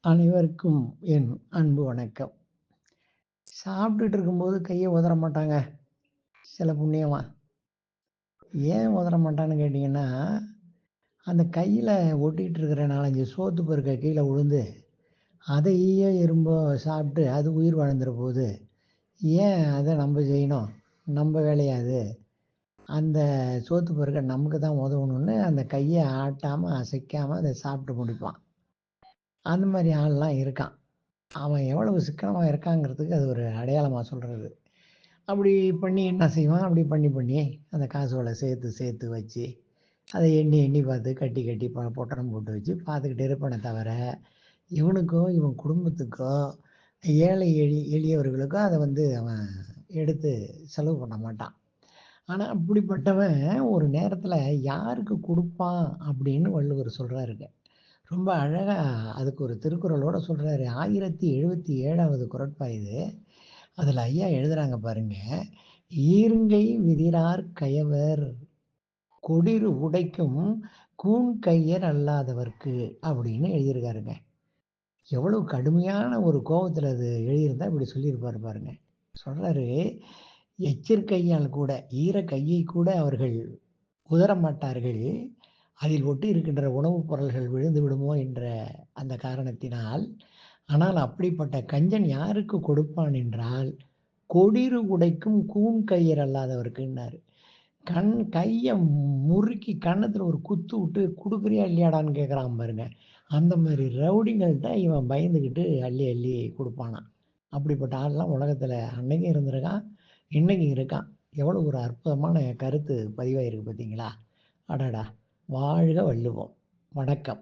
அனைவருக்கும் என் அன்பு வணக்கம். சாப்பிட்டுட்டு இருக்கும்போது கைய உதற மாட்டாங்க, சில புண்ணியவான். ஏன் உதற மாட்டான்னு கேட்டீங்கன்னா, அந்த கையில ஒட்டிட்டு இருக்கிற 4, 5 சோத்து பருக்க கீழ விழுந்து, அத ஈயோ, எறும்போ சாப்பிட்டு அது உயிர் வாழ்ந்துற போது, ஏன் அத நம்ப செய்யணும்? நம்ப வேலையா அது? அந்த சோத்து பருக்க நமக்கு தான் உதவணும்னு அந்த கைய ஆட்டாம, அசைக்காம அத சாப்பிட்டு முடிப்பான். அந்த மாரி ஆள்லாம் இருக்கான். அவன் எவ்வளவு சிக்கனமா இருக்காங்கிறதுக்கு அது ஒரு அடையாளமா சொல்றது. அப்படி பண்ணி என்ன செய்வான், அப்படி பண்ணி பண்ணி அந்த காசுகள சேர்த்து சேர்த்து வச்சு, அத எண்ணி எண்ணி பார்த்து கட்டி கட்டி பொட்டலம் போட்டு வச்சு பார்த்துக்கிட்டே இருப்பானே தவிர, இவனுக்கோ, இவன் குடும்பத்துக்கோ, ஏழை எளியவர்களுக்கோ அத வந்து அவன் எடுத்து செலவு பண்ண மாட்டான். ஆனா அப்படிப்பட்டவன் ஒரு நேரத்தில யாருக்கு குடுப்பான் அப்படின்னு வள்ளுவர் சொல்றாருங்க. ரொம்ப அழகா அதுக்கு ஒரு திருக்குறளோட சொல்றாரு. 1077வது குறட்பா இது. அதுல ஐயா எழுதுறாங்க பாருங்க. "ஈர்ங்கை விதிரார் கயவர் கொடிறு உடைக்கும் கூன்கையர் அல்லாதவர்க்கு" அப்படின்னு எழுதியிருக்காருங்க. எவ்வளவு கடுமையான ஒரு கோவத்துல அது எழுதியிருந்தா இப்படி சொல்லியிருப்பாரு பாருங்க. சொல்றாரு, "எச்சிற் கையால் கூட ஈர கையை கூட அவர்கள் உதற மாட்டார்கள். அதில் ஒட்டி இருக்கின்ற உணவுப் பொருள்கள் விழுந்து விடுமோ என்ற அந்த காரணத்தினால். ஆனால் அப்படிப்பட்ட கஞ்சன் யாருக்கு கொடுப்பான் என்றால், கொடிறு உடைக்கும் கூன் கையர் அல்லாதவர்க்குன்னாரு. கைய முறுக்கி கன்னத்துல ஒரு குத்து விட்டு குடுக்குறியா இல்லையாடான்னு கேட்குறான் பாருங்க. அந்த மாரி ரவுடிங்கள்ட்ட இவன் பயந்துகிட்டு அள்ளி அள்ளி குடுப்பானாம். அப்படிப்பட்ட ஆள்லாம் உலகத்துல அன்னைக்கும் இருந்திருக்கான், இன்னைக்கும் இருக்கான். எவ்வளவு ஒரு அற்புதமான கருத்து பதிவாயிருக்கு பார்த்தீங்களா? அடடா! வாழ்க வள்ளுவம்! வணக்கம்.